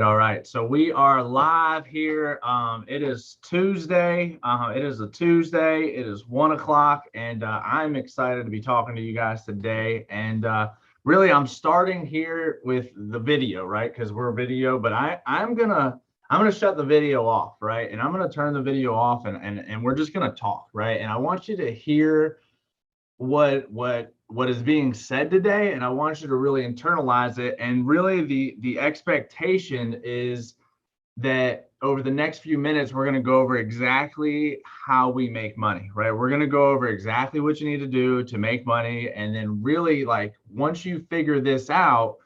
All right, so we are live here. It is Tuesday. It is a Tuesday. It is 1 o'clock, and I'm excited to be talking to you guys today. And really, I'm starting here with the video, right? Because we're video, but I'm gonna shut the video off, right? And I'm gonna turn the video off, and we're just gonna talk, right? And I want you to hear what is being said today, and I want you to really internalize it. And really the expectation is that over the next few minutes we're going to go over exactly how we make money, right? We're going to go over exactly what you need to do to make money, and then really, like, once you figure this out,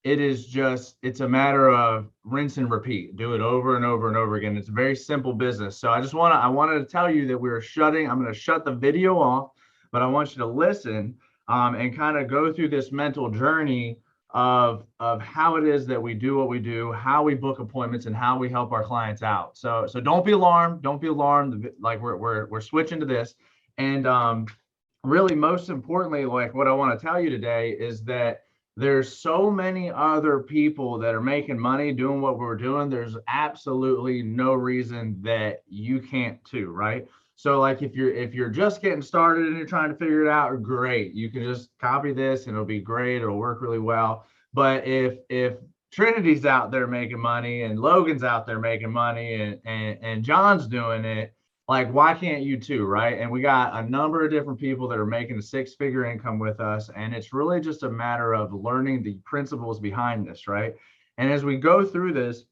it's a matter of rinse and repeat. Do it over and over and over again. It's a very simple business. So I wanted to tell you that I'm going to shut the video off, but I want you to listen, and kind of go through this mental journey of how it is that we do what we do, how we book appointments, and how we help our clients out. So don't be alarmed. Don't be alarmed. Like, we're switching to this, and really, most importantly, like, what I want to tell you today is that there's so many other people that are making money doing what we're doing. There's absolutely no reason that you can't too, right? So, like, if you're just getting started and you're trying to figure it out, great. You can just copy this and it'll be great. It'll work really well. But if Trinity's out there making money, and Logan's out there making money, and John's doing it, like, why can't you too, right? And we got a number of different people that are making a six-figure income with us, and it's really just a matter of learning the principles behind this, right? And as we go through this,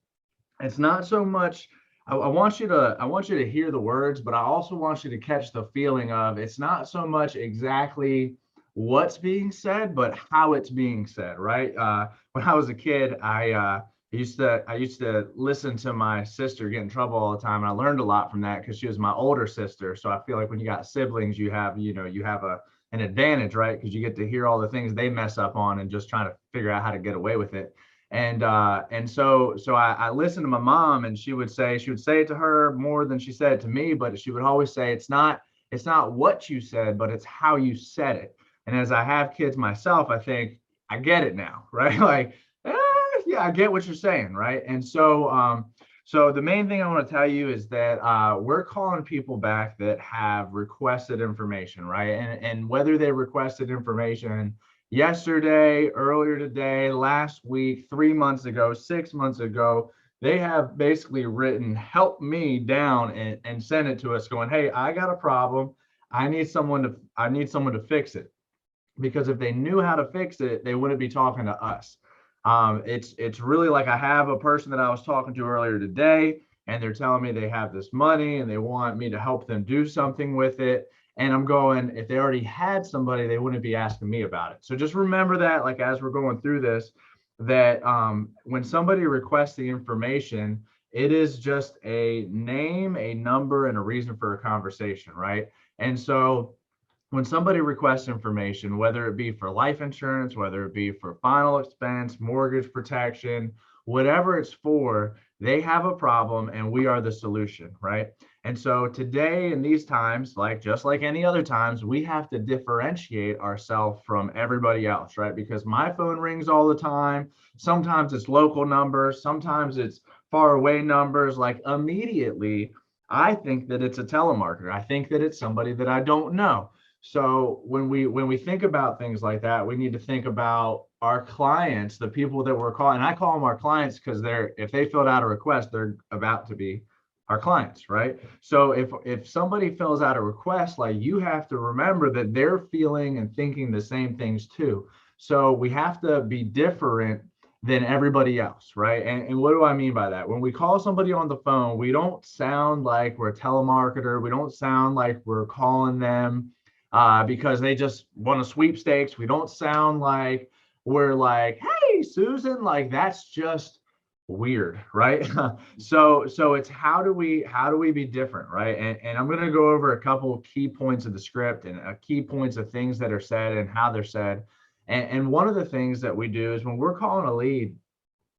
it's not so much. I want you to hear the words, but I also want you to catch the feeling of, it's not so much exactly what's being said, but how it's being said, right? When I was a kid, I used to listen to my sister get in trouble all the time, and I learned a lot from that because she was my older sister. So I feel like when you got siblings, you have an advantage, right? Because you get to hear all the things they mess up on and just trying to figure out how to get away with it. And so I listened to my mom, and she would say it to her more than she said it to me, but she would always say, it's not what you said, but it's how you said it. And as I have kids myself, I think I get it now, right? Like, yeah, I get what you're saying, right? And so the main thing I want to tell you is that we're calling people back that have requested information, right? And whether they requested information yesterday, earlier today, last week, 3 months ago, 6 months ago, they have basically written "help me" down and sent it to us, going, "Hey, I got a problem. I need someone to fix it." Because if they knew how to fix it, they wouldn't be talking to us. It's really like, I have a person that I was talking to earlier today, and they're telling me they have this money and they want me to help them do something with it. And I'm going, if they already had somebody, they wouldn't be asking me about it. So just remember that, like, as we're going through this, that when somebody requests the information, it is just a name, a number, and a reason for a conversation, right? And so when somebody requests information, whether it be for life insurance, whether it be for final expense, mortgage protection, whatever it's for, they have a problem and we are the solution, right? And so today, in these times, like, just like any other times, we have to differentiate ourselves from everybody else, right? Because my phone rings all the time. Sometimes it's local numbers, sometimes it's far away numbers. Like, immediately, I think that it's a telemarketer. I think that it's somebody that I don't know. So when we think about things like that, we need to think about our clients, the people that we're calling. And I call them our clients because if they filled out a request, they're about to be our clients, right? So if somebody fills out a request, like, you have to remember that they're feeling and thinking the same things too. So we have to be different than everybody else, right? And what do I mean by that? When we call somebody on the phone, we don't sound like we're a telemarketer. We don't sound like we're calling them because they just won a sweepstakes. We don't sound like we're like, "Hey, Susan," like, that's just weird, right? So it's, how do we be different, right? And I'm going to go over a couple of key points of the script, and key points of things that are said and how they're said. And one of the things that we do is, when we're calling a lead,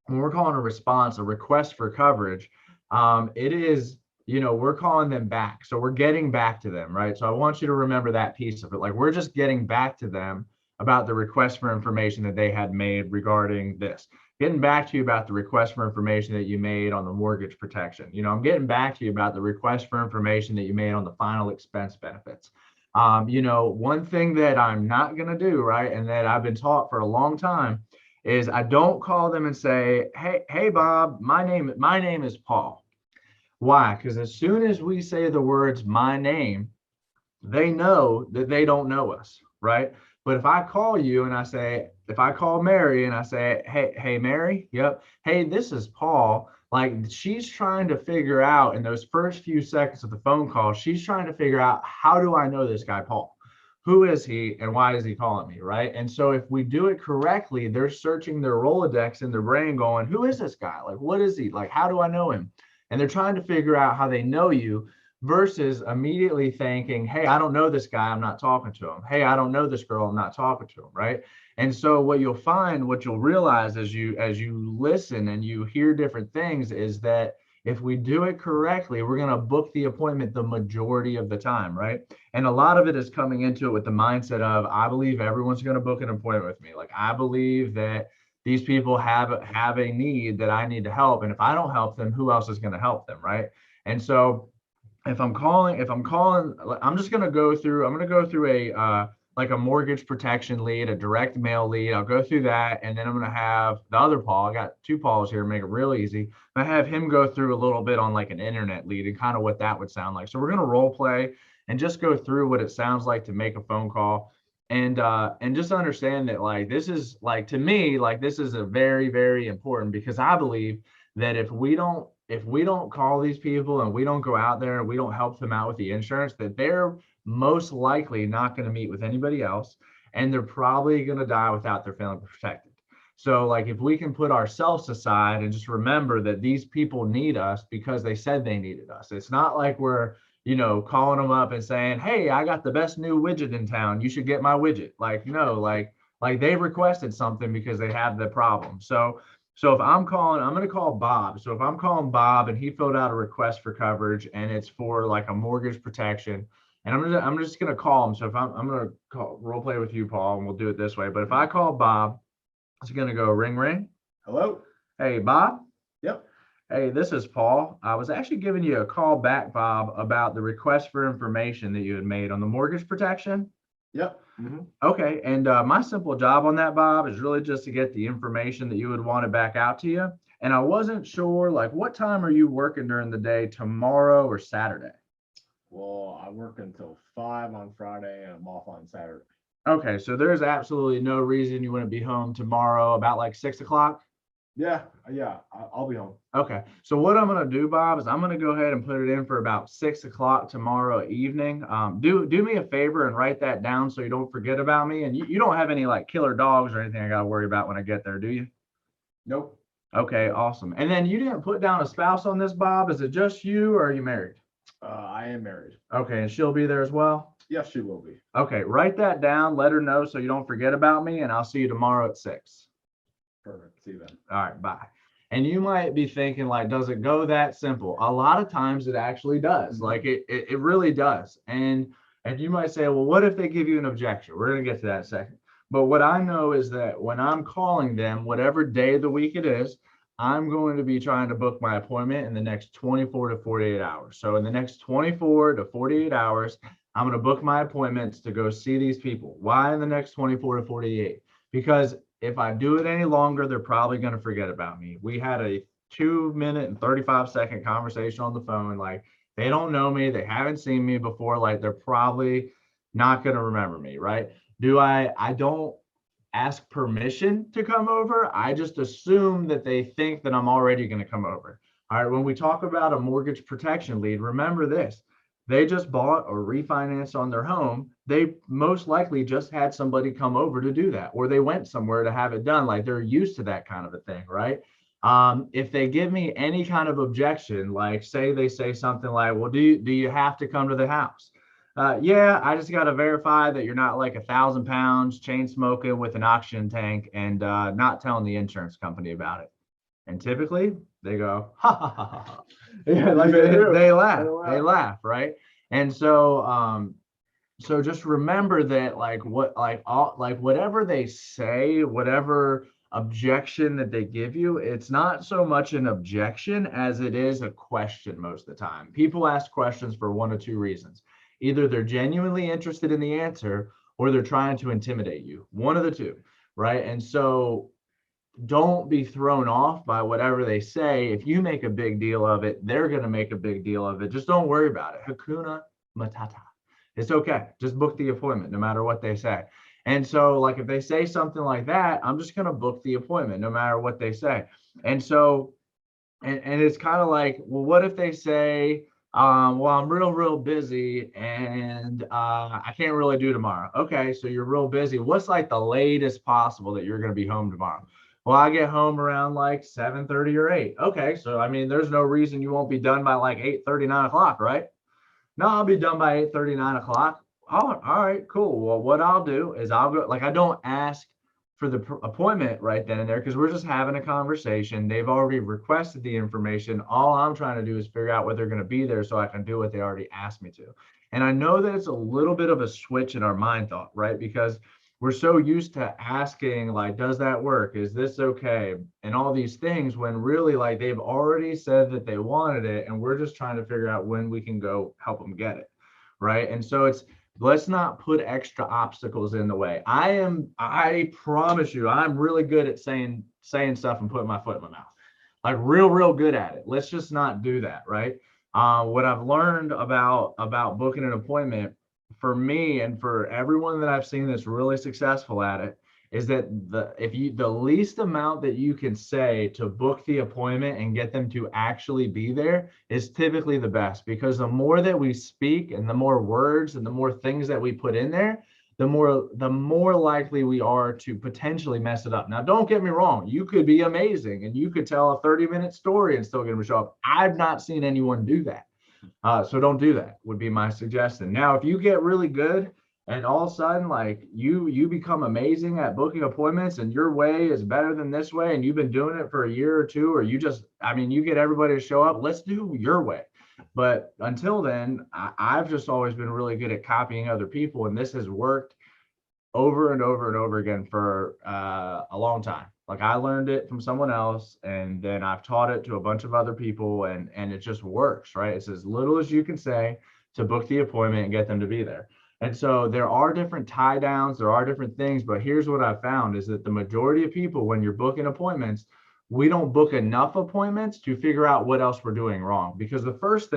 when we're calling a response, a request for coverage, it is, we're calling them back. So we're getting back to them, right? So I want you to remember that piece of it. Like, we're just getting back to them about the request for information that they had made regarding this. getting back to you about the request for information that you made on the mortgage protection. I'm getting back to you about the request for information that you made on the final expense benefits. One thing that I'm not going to do, right, and that I've been taught for a long time is I don't call them and say, hey, Bob, my name is Paul. Why? Because as soon as we say the words my name, they know that they don't know us, right? But if I call you and if I call Mary and I say, hey, Mary, yep, hey, this is Paul. Like she's trying to figure out in those first few seconds of the phone call, she's trying to figure out, how do I know this guy, Paul? Who is he and why is he calling me, right? And so if we do it correctly, they're searching their Rolodex in their brain going, who is this guy? Like, what is he? Like, how do I know him? And they're trying to figure out how they know you versus immediately thinking, hey, I don't know this guy, I'm not talking to him. Hey, I don't know this girl, I'm not talking to him, right? And so what you'll realize as you listen and you hear different things is that if we do it correctly, we're going to book the appointment the majority of the time, right? And a lot of it is coming into it with the mindset of, I believe everyone's going to book an appointment with me. Like, I believe that these people have a need that I need to help. And if I don't help them, who else is going to help them, right? And so if I'm calling, I'm going to go through a mortgage protection lead, a direct mail lead. I'll go through that. And then I'm going to have the other Paul. I got two Pauls here, make it real easy. I have him go through a little bit on like an internet lead and kind of what that would sound like. So we're going to role play and just go through what it sounds like to make a phone call. And just understand that, like, this is, like, to me, like, this is a very, very important, because I believe that if we don't call these people and we don't go out there and we don't help them out with the insurance, that they're most likely not going to meet with anybody else, and they're probably going to die without their feeling protected. So, like, if we can put ourselves aside and just remember that these people need us because they said they needed us. It's not like we're calling them up and saying, hey, I got the best new widget in town, you should get my widget. Like, no, like they requested something because they have the problem. So if I'm going to call Bob. So if I'm calling Bob and he filled out a request for coverage and it's for like a mortgage protection, and I'm just going to call him. So if I'm going to call, role play with you, Paul, and we'll do it this way. But if I call Bob, it's going to go ring, ring. Hello. Hey, Bob. Yep. Hey, this is Paul. I was actually giving you a call back, Bob, about the request for information that you had made on the mortgage protection. Yep. Mm-hmm. Okay. And my simple job on that, Bob, is really just to get the information that you would want it back out to you. And I wasn't sure, like, what time are you working during the day, tomorrow or Saturday? Well, I work until 5 on Friday and I'm off on Saturday. Okay. So there's absolutely no reason you wouldn't be home tomorrow about like 6 o'clock? Yeah, I'll be home. Okay. So what I'm going to do, Bob, is I'm going to go ahead and put it in for about 6 o'clock tomorrow evening. Do me a favor and write that down so you don't forget about me. And you don't have any like killer dogs or anything I got to worry about when I get there, do you? Nope. Okay, awesome. And then you didn't put down a spouse on this, Bob. Is it just you or are you married? I am married. Okay, and she'll be there as well? Yes, she will be. Okay, write that down. Let her know so you don't forget about me, and I'll see you tomorrow at 6. Perfect. See you then. All right, bye. And you might be thinking, like, does it go that simple? A lot of times it actually does. Like it really does. And you might say, well, what if they give you an objection? We're going to get to that in a second. But what I know is that when I'm calling them, whatever day of the week it is, I'm going to be trying to book my appointment in the next 24 to 48 hours. So in the next 24 to 48 hours, I'm going to book my appointments to go see these people. Why in the next 24 to 48? Because if I do it any longer, they're probably going to forget about me. We had a 2-minute and 35-second conversation on the phone. Like, they don't know me. They haven't seen me before. Like, they're probably not going to remember me, right? I don't ask permission to come over. I just assume that they think that I'm already going to come over. All right. When we talk about a mortgage protection lead, remember this. They just bought or refinanced on their home. They most likely just had somebody come over to do that, or they went somewhere to have it done. Like, they're used to that kind of a thing, right? If they give me any kind of objection, like they say something like, well, do you have to come to the house? Yeah, I just got to verify that you're not like 1,000 pounds, chain smoking with an oxygen tank, and not telling the insurance company about it. And typically they go, ha ha ha ha. Yeah, like they laugh, right? And so just remember that whatever they say, whatever objection that they give you, it's not so much an objection as it is a question most of the time. People ask questions for one of two reasons. Either they're genuinely interested in the answer or they're trying to intimidate you. One of the two, right? And so don't be thrown off by whatever they say. If you make a big deal of it, they're going to make a big deal of it. Just don't worry about it. Hakuna Matata. It's okay. Just book the appointment no matter what they say. And so, like, if they say something like that, I'm just going to book the appointment no matter what they say. And so, and it's kind of like, well, what if they say, well, I'm real busy and I can't really do tomorrow. Okay, so you're real busy. What's like the latest possible that you're going to be home tomorrow? Well, I get home around like 7:30 or 8. Okay, so I mean, there's no reason you won't be done by like 8:30, 9 o'clock, right? No, I'll be done by 8:30, 9 o'clock. Oh, all right, cool. Well, what I'll do is I'll go, like, I don't ask for the appointment right then and there because we're just having a conversation. They've already requested the information. All I'm trying to do is figure out whether they're going to be there so I can do what they already asked me to. And I know that it's a little bit of a switch in our mind thought, right? Because we're so used to asking, like, does that work? Is this okay? And all these things, when really, like, they've already said that they wanted it, and we're just trying to figure out when we can go help them get it, right? And so let's not put extra obstacles in the way. I promise you, I'm really good at saying stuff and putting my foot in my mouth, like real good at it. Let's just not do that, right? What I've learned about booking an appointment, for me and for everyone that I've seen that's really successful at it, is that the least amount that you can say to book the appointment and get them to actually be there is typically the best, because the more that we speak and the more words and the more things that we put in there, the more likely we are to potentially mess it up. Now, don't get me wrong, you could be amazing and you could tell a 30-minute story and still get them to show up. I've not seen anyone do that. So don't do that, would be my suggestion. Now, if you get really good and all of a sudden, like, you become amazing at booking appointments and your way is better than this way, and you've been doing it for a year or two, or you get everybody to show up, let's do your way. But until then, I've just always been really good at copying other people, and this has worked over and over and over again for a long time. Like, I learned it from someone else, and then I've taught it to a bunch of other people, and it just works, right? It's as little as you can say to book the appointment and get them to be there. And so there are different tie downs, there are different things, but here's what I found is that the majority of people, when you're booking appointments, we don't book enough appointments to figure out what else we're doing wrong. Because the first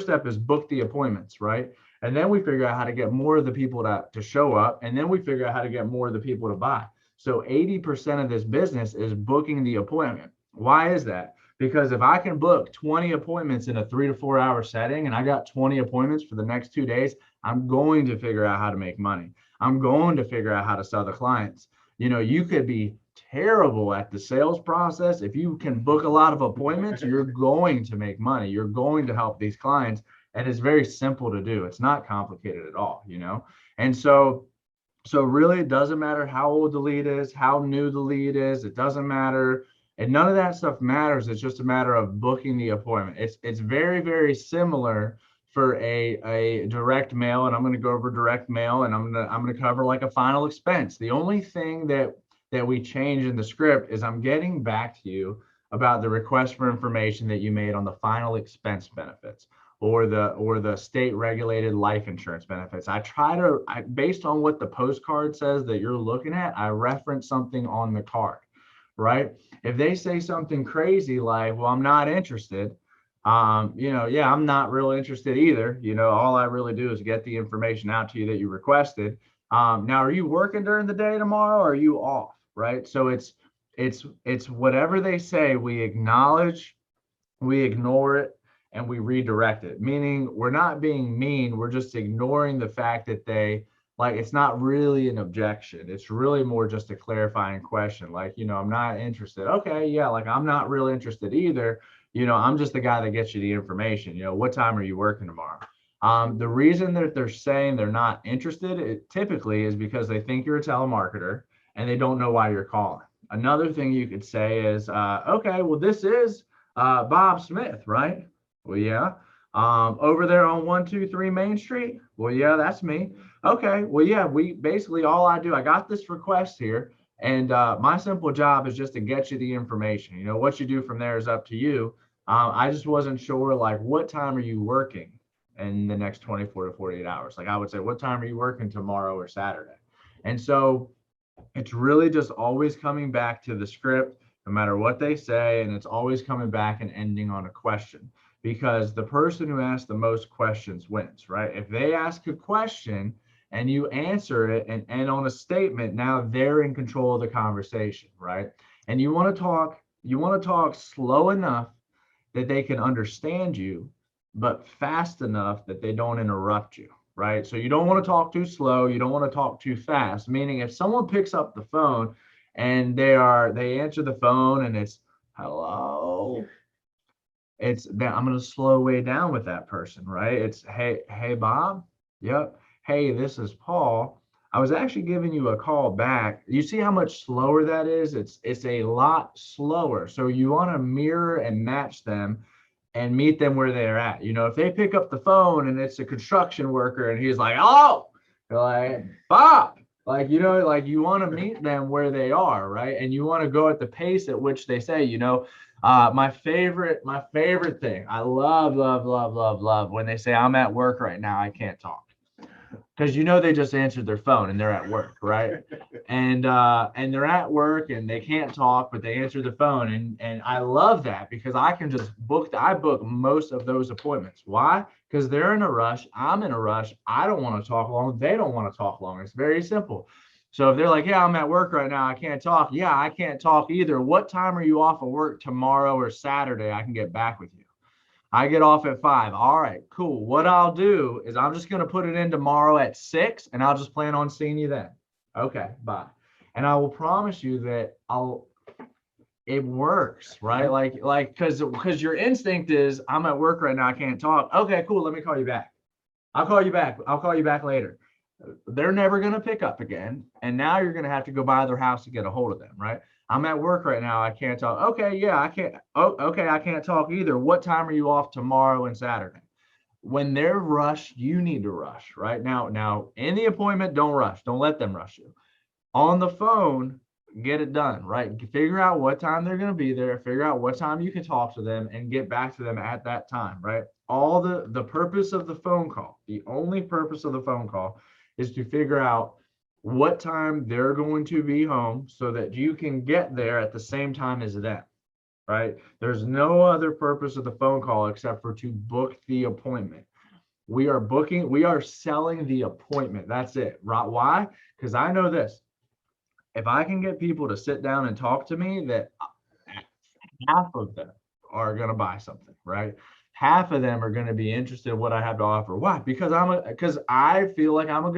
step is book the appointments, right? And then we figure out how to get more of the people to show up, and then we figure out how to get more of the people to buy. So 80% of this business is booking the appointment. Why is that? Because if I can book 20 appointments in a 3 to 4 hour setting, and I got 20 appointments for the next 2 days, I'm going to figure out how to make money. I'm going to figure out how to sell the clients. You know, you could be terrible at the sales process. If you can book a lot of appointments, you're going to make money. You're going to help these clients. And it's very simple to do. It's not complicated at all, you know? And so really, it doesn't matter how old the lead is, how new the lead is. It doesn't matter. And none of that stuff matters. It's just a matter of booking the appointment. It's very, very similar for a direct mail. And I'm going to go over direct mail, and I'm going to cover like a final expense. The only thing that we change in the script is I'm getting back to you about the request for information that you made on the final expense benefits, or the state regulated life insurance benefits. Based on what the postcard says that you're looking at, I reference something on the card, right? If they say something crazy like, well, I'm not interested, I'm not really interested either. All I really do is get the information out to you that you requested. Now, are you working during the day tomorrow, or are you off, right? So it's whatever they say, we acknowledge, we ignore it, and we redirect it. Meaning, we're not being mean, we're just ignoring the fact that it's not really an objection. It's really more just a clarifying question. Like, I'm not interested. Okay, yeah, like, I'm not really interested either. I'm just the guy that gets you the information. What time are you working tomorrow? The reason that they're saying they're not interested, typically is because they think you're a telemarketer and they don't know why you're calling. Another thing you could say is, okay, well, this is Bob Smith, right? Well, yeah. Over there on 123 Main Street? Well, yeah, that's me. Okay, well, yeah, we basically, all I do, I got this request here, And my simple job is just to get you the information. You know, what you do from there is up to you. I just wasn't sure, like, what time are you working in the next 24 to 48 hours? Like, I would say, what time are you working tomorrow or Saturday? And so it's really just always coming back to the script, no matter what they say. And it's always coming back and ending on a question, because the person who asks the most questions wins, right? If they ask a question and you answer it and end on a statement, now they're in control of the conversation, right? And you want to talk slow enough that they can understand you, but fast enough that they don't interrupt you, right? So you don't want to talk too slow. You don't want to talk too fast, meaning if someone picks up the phone and they answer the phone and it's hello, it's that I'm going to slow way down with that person, right? It's hey Bob. Yep. Hey, this is Paul. I was actually giving you a call back. You see how much slower that is? It's a lot slower. So you want to mirror and match them and meet them where they're at. You know, if they pick up the phone and it's a construction worker and he's like, "Oh," you're like, "Bob." Like, you know, like you want to meet them where they are, right? And you want to go at the pace at which they say, you know, my favorite thing. I love when they say, "I'm at work right now, I can't talk." Because you know they just answered their phone and they're at work, right? And they're at work and they can't talk, but they answer the phone. And I love that because I can just I book most of those appointments. Why? Because they're in a rush. I'm in a rush. I don't want to talk long. They don't want to talk long. It's very simple. So if they're like, "Yeah, I'm at work right now, I can't talk." Yeah, I can't talk either. What time are you off of work tomorrow or Saturday? I can get back with you. I get off at 5. All right, cool. What I'll do is I'm just going to put it in tomorrow at 6 and I'll just plan on seeing you then. Okay, bye. And I will promise you that it works, right? Like, because your instinct is, "I'm at work right now, I can't talk." Okay, cool. Let me call you back. I'll call you back. I'll call you back later. They're never going to pick up again. And now you're going to have to go by their house to get a hold of them, right? "I'm at work right now, I can't talk." Okay, yeah, I can't. Oh, okay, I can't talk either. What time are you off tomorrow and Saturday? When they're rushed, you need to rush, right? Now in the appointment, don't rush. Don't let them rush you. On the phone, get it done, right? Figure out what time they're going to be there, figure out what time you can talk to them and get back to them at that time, right? All the purpose of the phone call, the only purpose of the phone call is to figure out what time they're going to be home so that you can get there at the same time as them, right? There's no other purpose of the phone call except for to book the appointment. We are selling the appointment. That's it. Right? Why? Because I know this. If I can get people to sit down and talk to me, that half of them are going to buy something, right? Half of them are going to be interested in what I have to offer. Why? Because I feel like I'm a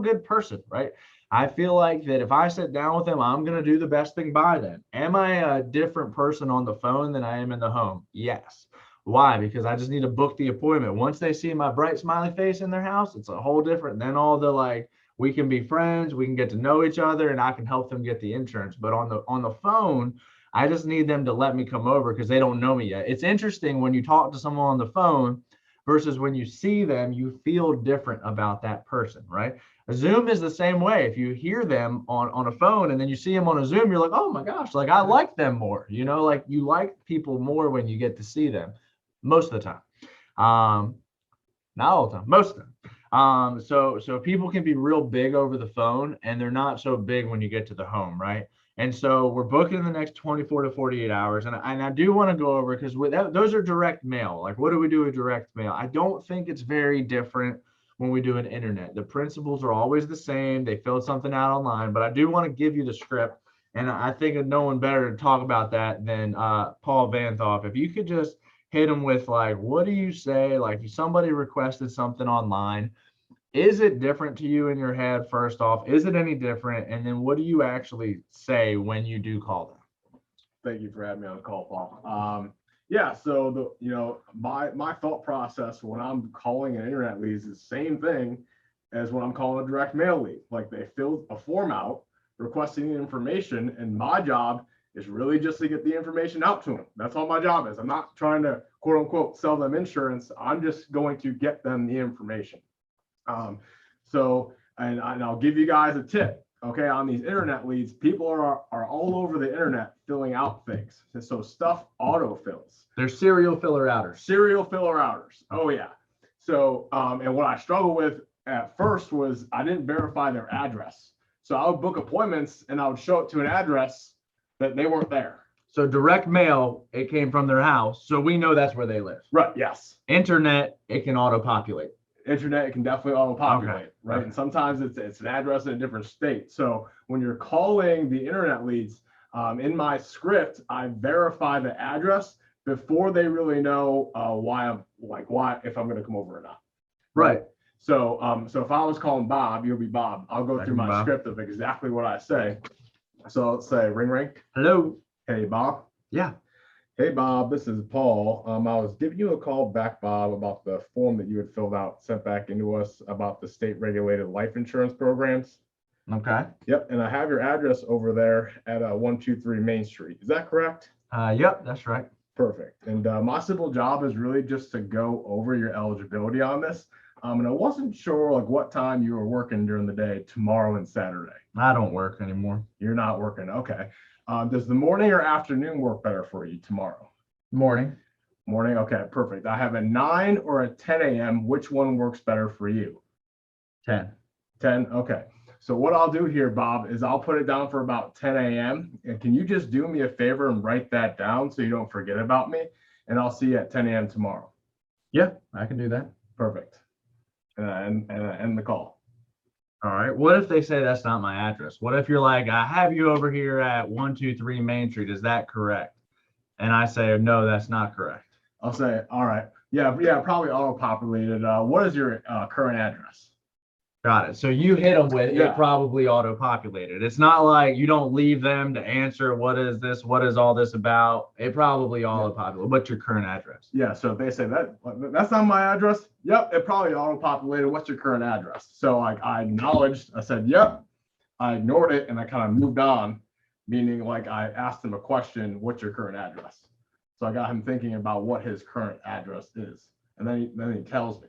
good person, right? I feel like that if I sit down with them, I'm going to do the best thing by them. Am I a different person on the phone than I am in the home? Yes. Why? Because I just need to book the appointment. Once they see my bright smiley face in their house, it's a whole different than all the like, we can be friends, we can get to know each other, and I can help them get the insurance. But on the phone, I just need them to let me come over because they don't know me yet. It's interesting when you talk to someone on the phone versus when you see them, you feel different about that person, right? A Zoom is the same way. If you hear them on a phone and then you see them on a Zoom, you're like, "Oh my gosh, like I like them more." You know, like you like people more when you get to see them most of the time. Not all the time, most of the time. So people can be real big over the phone and they're not so big when you get to the home, right? And so we're booking in the next 24 to 48 hours. And I do want to go over because those are direct mail. Like, what do we do with direct mail? I don't think it's very different when we do an internet. The principles are always the same. They filled something out online, but I do want to give you the script. And I think of no one better to talk about that than Paul Van Thoff. If you could just hit them with like, what do you say? Like, if somebody requested something online, is it different to you in your head? First off, is it any different? And then what do you actually say when you do call them? Thank you for having me on the call, Paul. Yeah, so my thought process when I'm calling an internet lead is the same thing as when I'm calling a direct mail lead. Like, they fill a form out requesting the information, and my job is really just to get the information out to them. That's all my job is. I'm not trying to quote unquote sell them insurance. I'm just going to get them the information. And I'll give you guys a tip. okay, on these internet leads, people are all over the internet filling out things. And so stuff autofills. They're serial filler outers. Serial filler outers. Oh yeah. So and what I struggled with at first was I didn't verify their address. So I would book appointments and I would show up to an address that they weren't there. So direct mail, it came from their house, so we know that's where they live. Right. Yes. Internet, it can auto-populate. Internet, it can definitely auto-populate, Okay. right? Okay. And sometimes it's an address in a different state. So when you're calling the internet leads, in my script, I verify the address before they really know why if I'm going to come over or not. Right. So if I was calling Bob, you'll be Bob. I'll go through my Bob. script of exactly what I say. So let's say ring ring. Hello. Hey Bob. Yeah. Hey Bob, this is Paul. I was giving you a call back, Bob, about the form that you had filled out, sent back into us about the state regulated life insurance programs. Okay. Yep, and I have your address over there at 123 Main Street. Is that correct? Yep, that's right. Perfect. And my simple job is really just to go over your eligibility on this. And I wasn't sure like what time you were working during the day, tomorrow and Saturday. I don't work anymore. You're not working. Okay. Does the morning or afternoon work better for you tomorrow? Morning. Morning. Okay, perfect. I have a 9 or a 10 a.m. Which one works better for you? 10. 10. Okay. So what I'll do here, Bob, is I'll put it down for about 10 a.m. And can you just do me a favor and write that down so you don't forget about me? And I'll see you at 10 a.m. tomorrow. Yeah, I can do that. Perfect. And end the call. All right. What if they say that's not my address? What if you're like, I have you over here at 123 Main Street. Is that correct? And I say, no, that's not correct. I'll say, all right. Yeah, probably auto-populated. What is your current address? Got it. So you hit them with Yeah. it probably auto-populated. It's not like you don't leave them to answer, what is this? What is all this about? It probably auto-populated. What's your current address? Yeah, so if they say that's not my address, yep, it probably auto-populated. What's your current address? So like I acknowledged, I said, yep, I ignored it and I kind of moved on, meaning like I asked him a question, what's your current address? So I got him thinking about what his current address is. And then he tells me.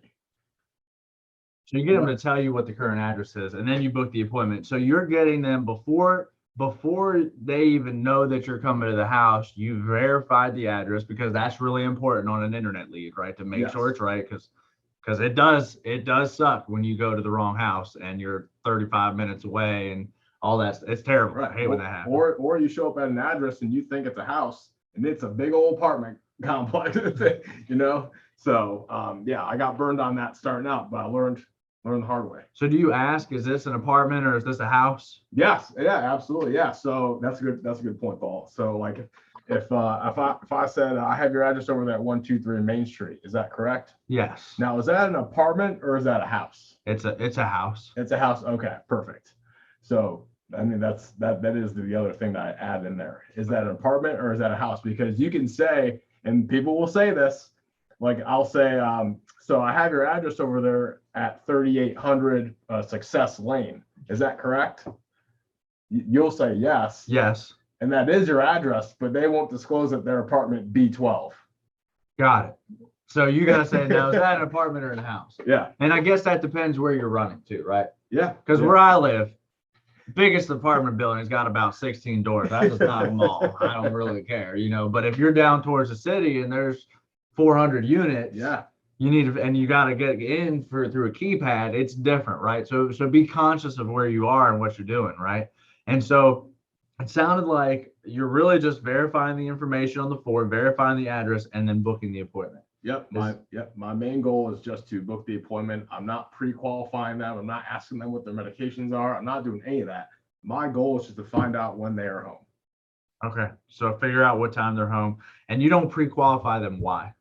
So you get them to tell you what the current address is, and then you book the appointment. So you're getting them before they even know that you're coming to the house. You verified the address because that's really important on an internet lead, right? To make Yes. sure it's right, because it does suck when you go to the wrong house and you're 35 minutes away and all that. It's terrible. Right. I hate when that happens. Or you show up at an address and you think it's a house and it's a big old apartment complex, you know? So yeah, I got burned on that starting out, but I learned the hard way. So do you ask, is this an apartment or is this a house? Yes, yeah, absolutely. Yeah. So that's a good point, Paul. So like if I said I have your address over there at 123 Main Street, is that correct? Yes. Now, is that an apartment or is that a house? It's a house. It's a house. Okay, perfect. So I mean that is the other thing that I add in there. Is that an apartment or is that a house? Because you can say, and people will say this, like I'll say, so I have your address over there at 3800 Success Lane. Is that correct? You'll say yes. Yes. And that is your address, but they won't disclose that their apartment B12. Got it. So you gotta say, now is that an apartment or a house? Yeah. And I guess that depends where you're running to, right? Yeah. Because where I live, biggest apartment building's got about 16 doors. I just knock them all. I don't really care, But if you're down towards the city and there's 400 units, Yeah. you need to, and you got to get in through a keypad. It's different, right? So be conscious of where you are and what you're doing, right? And so it sounded like you're really just verifying the information on the form, verifying the address, and then booking the appointment. Yep. My main goal is just to book the appointment. I'm not pre-qualifying them. I'm not asking them what their medications are. I'm not doing any of that. My goal is just to find out when they are home. Okay. So figure out what time they're home, and you don't pre-qualify them. Why?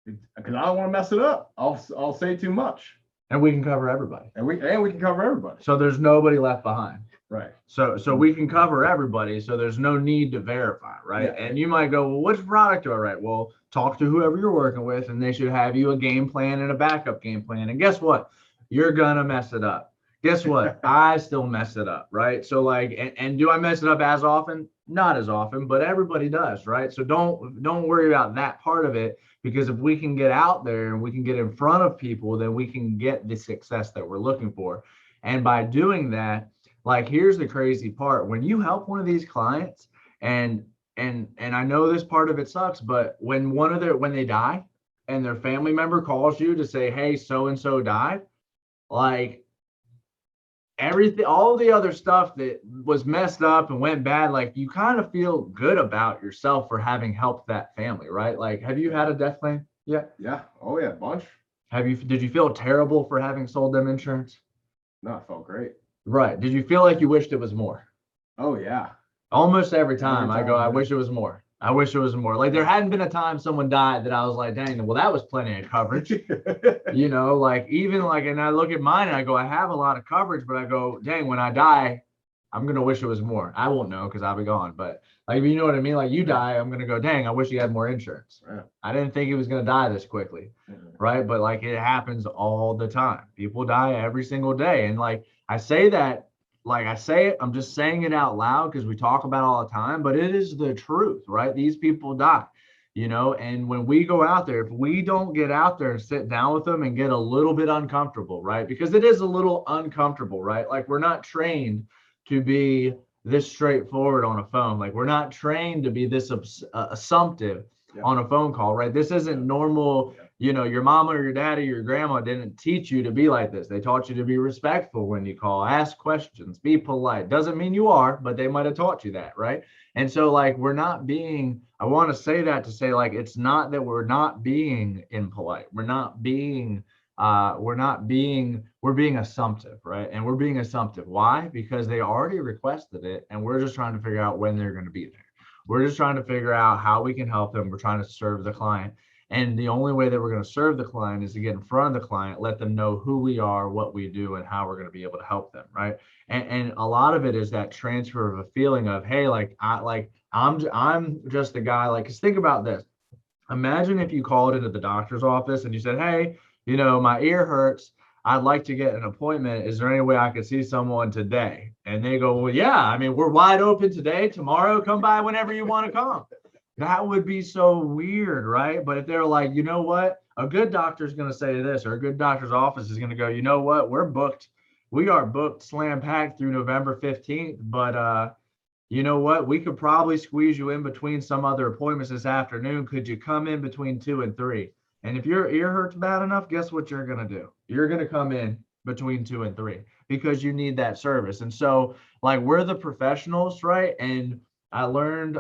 Because I don't want to mess it up. I'll say too much. And we can cover everybody. And we can cover everybody. So there's nobody left behind. Right. So we can cover everybody. So there's no need to verify, right? Yeah. And you might go, well, which product do I write? Well, talk to whoever you're working with, and they should have you a game plan and a backup game plan. And guess what? You're gonna mess it up. Guess what? I still mess it up, right? So like, and do I mess it up as often? Not as often, but everybody does, right? So don't worry about that part of it, because if we can get out there and we can get in front of people, then we can get the success that we're looking for. And by doing that, like, here's the crazy part. When you help one of these clients, and I know this part of it sucks, but when they die and their family member calls you to say, hey, so and so died, like, everything, all the other stuff that was messed up and went bad, like, you kind of feel good about yourself for having helped that family, right? Like, have you had a death claim yet? Yeah. Oh yeah, bunch. Did you feel terrible for having sold them insurance? No, it felt great. Right. Did you feel like you wished it was more? Oh yeah. Almost every time I go, I yeah. wish it was more. I wish it was more. Like, there hadn't been a time someone died that I was like, dang, well, that was plenty of coverage. Like, even like, and I look at mine and I go, I have a lot of coverage, but I go, dang, when I die, I'm gonna wish it was more. I won't know because I'll be gone. But like, you know what I mean? Like, you die, I'm gonna go, dang, I wish you had more insurance. Yeah. I didn't think it was gonna die this quickly. Right. But like, it happens all the time. People die every single day. And like, I say that, like I say it, I'm just saying it out loud because we talk about it all the time, but it is the truth, right? These people die, and when we go out there, if we don't get out there and sit down with them and get a little bit uncomfortable, right? Because it is a little uncomfortable, right? Like, we're not trained to be this straightforward on a phone. Like, we're not trained to be this assumptive on a phone call, right? This isn't normal. Your mama or your daddy or your grandma didn't teach you to be like this. They taught you to be respectful when you call, ask questions, be polite. Doesn't mean you are, but they might have taught you that, right? And so, like, I want to say that to say, like, it's not that we're not being impolite. We're being assumptive, right? And we're being assumptive. Why? Because they already requested it, and we're just trying to figure out when they're going to be there. We're just trying to figure out how we can help them. We're trying to serve the client. And the only way that we're going to serve the client is to get in front of the client, let them know who we are, what we do, and how we're going to be able to help them, right? And a lot of it is that transfer of a feeling of, hey, I'm just a guy. Like, 'cause think about this. Imagine if you called into the doctor's office and you said, hey, my ear hurts. I'd like to get an appointment. Is there any way I could see someone today? And they go, well, yeah, I mean, we're wide open today, tomorrow, come by whenever you want to come. That would be so weird, right? But if they're like, you know what, a good doctor is going to say this, or a good doctor's office is going to go, you know what, we're booked. We are booked slam packed through November 15th. But you know what, we could probably squeeze you in between some other appointments this afternoon. Could you come in between 2 and 3? And if your ear hurts bad enough, guess what you're going to do? You're going to come in between 2 and 3 because you need that service. And so, like, we're the professionals, right? And I learned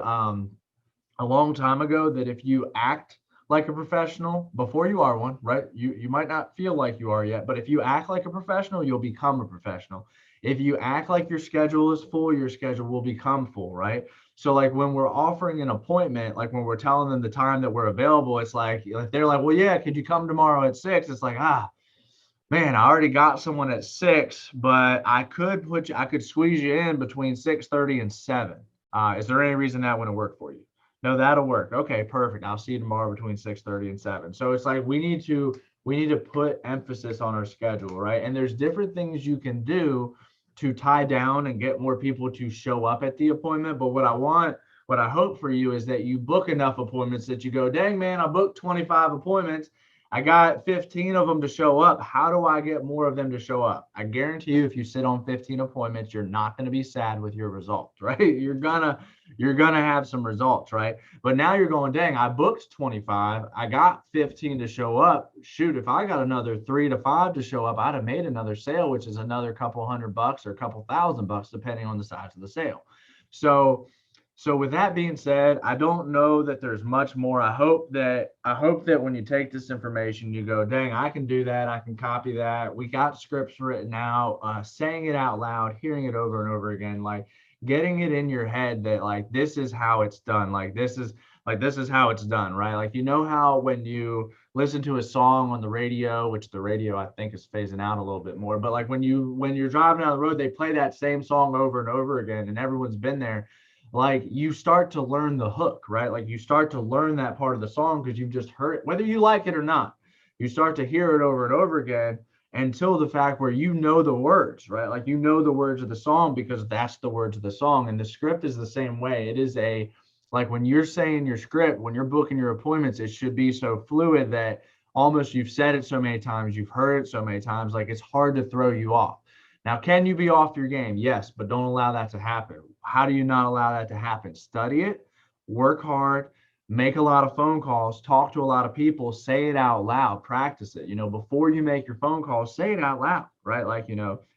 a long time ago that if you act like a professional before you are one, right? You might not feel like you are yet, but if you act like a professional, you'll become a professional. If you act like your schedule is full, your schedule will become full, right? So, like, when we're offering an appointment, like when we're telling them the time that we're available, it's like, they're like, well, yeah, could you come tomorrow at 6? It's like, man, I already got someone at 6, but I could squeeze you in between 6:30 and 7. Is there any reason that wouldn't work for you? No, that'll work. Okay, perfect. I'll see you tomorrow between 6:30 and 7. So it's like, we need to put emphasis on our schedule, right? And there's different things you can do to tie down and get more people to show up at the appointment. But what I hope for you is that you book enough appointments that you go, dang, man, I booked 25 appointments. I got 15 of them to show up. How do I get more of them to show up? I guarantee you, if you sit on 15 appointments, you're not going to be sad with your results, right? You're gonna have some results, right? But now you're going, dang, I booked 25. I got 15 to show up. Shoot, if I got another 3 to 5 to show up, I'd have made another sale, which is another couple $100 or a couple $1,000, depending on the size of the sale. So with that being said, I don't know that there's much more. I hope that when you take this information, you go, dang, I can do that. I can copy that. We got scripts written out, saying it out loud, hearing it over and over again, like getting it in your head that, like, this is how it's done. This is how it's done, right? Like, how when you listen to a song on the radio, which the radio I think is phasing out a little bit more, but like when you're driving down the road, they play that same song over and over again, and everyone's been there. Like, you start to learn the hook, right? Like, you start to learn that part of the song because you've just heard it, whether you like it or not. You start to hear it over and over again until the fact where you know the words, right? Like, you know the words of the song because that's the words of the song. And the script is the same way. It is like when you're saying your script, when you're booking your appointments, it should be so fluid that almost you've said it so many times, you've heard it so many times, like it's hard to throw you off. Now, can you be off your game? Yes, but don't allow that to happen. How do you not allow that to happen? Study it, work hard, make a lot of phone calls, talk to a lot of people, say it out loud, practice it. Before you make your phone calls, say it out loud, right? Like,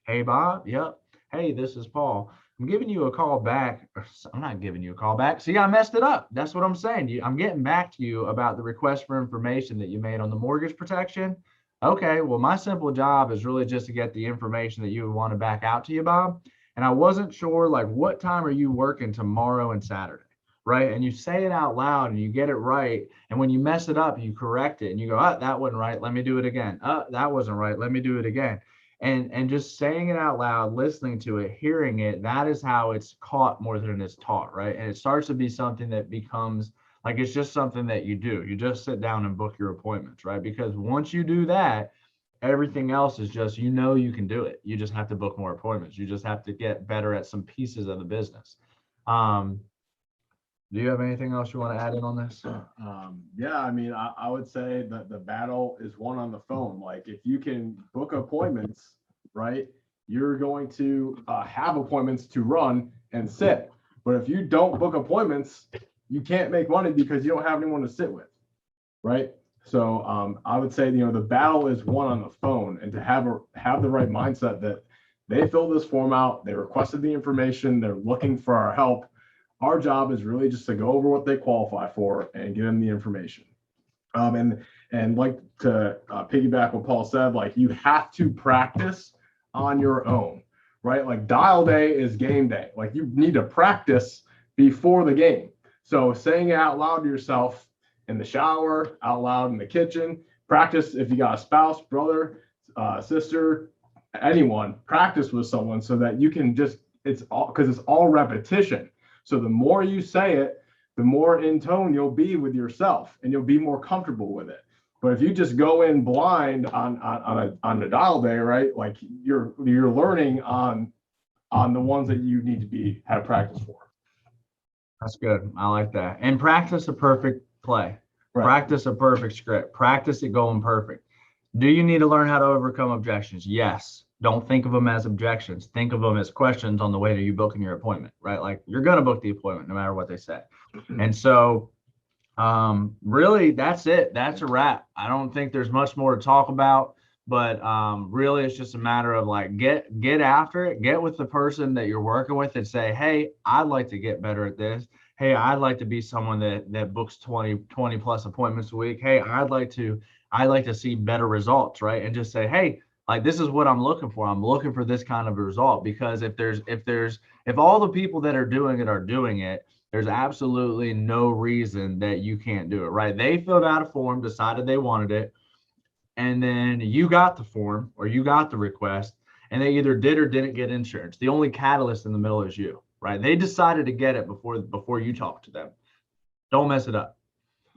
hey, Bob, yep. Hey, this is Paul. I'm giving you a call back. I'm not giving you a call back. See, I messed it up. That's what I'm saying. I'm getting back to you about the request for information that you made on the mortgage protection. Okay, well, my simple job is really just to get the information that you would want to back out to you, Bob. And I wasn't sure, like, what time are you working tomorrow and Saturday, right? And you say it out loud and you get it right. And when you mess it up, you correct it and you go, oh, that wasn't right. Let me do it again. Oh, that wasn't right. Let me do it again. And just saying it out loud, listening to it, hearing it, that is how it's caught more than it's taught, right? And it starts to be something that becomes like it's just something that you do. You just sit down and book your appointments, right? Because once you do that, everything else is just, you can do it. You just have to book more appointments. You just have to get better at some pieces of the business. Do you have anything else you want to add in on this? Yeah, I mean, I would say that the battle is won on the phone. Like if you can book appointments, right, you're going to have appointments to run and sit. But if you don't book appointments, you can't make money because you don't have anyone to sit with, right? So I would say, the battle is won on the phone, and to have the right mindset that they filled this form out, they requested the information, they're looking for our help. Our job is really just to go over what they qualify for and give them the information. And like to piggyback what Paul said, like you have to practice on your own, right? Like dial day is game day. Like you need to practice before the game. So saying it out loud to yourself in the shower, out loud in the kitchen, practice if you got a spouse, brother, sister, anyone, practice with someone so that you can just, it's all repetition. So the more you say it, the more in tone you'll be with yourself and you'll be more comfortable with it. But if you just go in blind on the dial day, right? Like you're learning on the ones that you need to have practice for. That's good. I like that. And practice a perfect play. Right. Practice a perfect script. Practice it going perfect. Do you need to learn how to overcome objections? Yes. Don't think of them as objections. Think of them as questions on the way to you booking your appointment, right? Like you're going to book the appointment no matter what they say. And so really that's it. That's a wrap. I don't think there's much more to talk about, but really it's just a matter of like, get after it, get with the person that you're working with and say, hey, I'd like to get better at this. Hey, I'd like to be someone that books 20 plus appointments a week. Hey, I'd like to see better results, right? And just say, hey, like, this is what I'm looking for. I'm looking for this kind of a result, because if all the people that are doing it, there's absolutely no reason that you can't do it, right? They filled out a form, decided they wanted it, and then you got the form or you got the request, and they either did or didn't get insurance. The only catalyst in the middle is you, right? They decided to get it before you talk to them. Don't mess it up.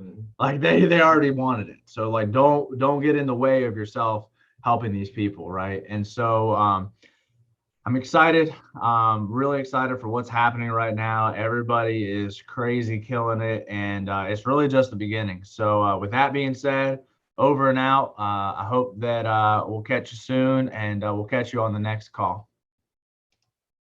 Mm-hmm. Like they already wanted it. So like, don't get in the way of yourself helping these people, right? And so I'm excited, really excited for what's happening right now. Everybody is crazy killing it, and it's really just the beginning. So with that being said, over and out. I hope that we'll catch you soon, and we'll catch you on the next call.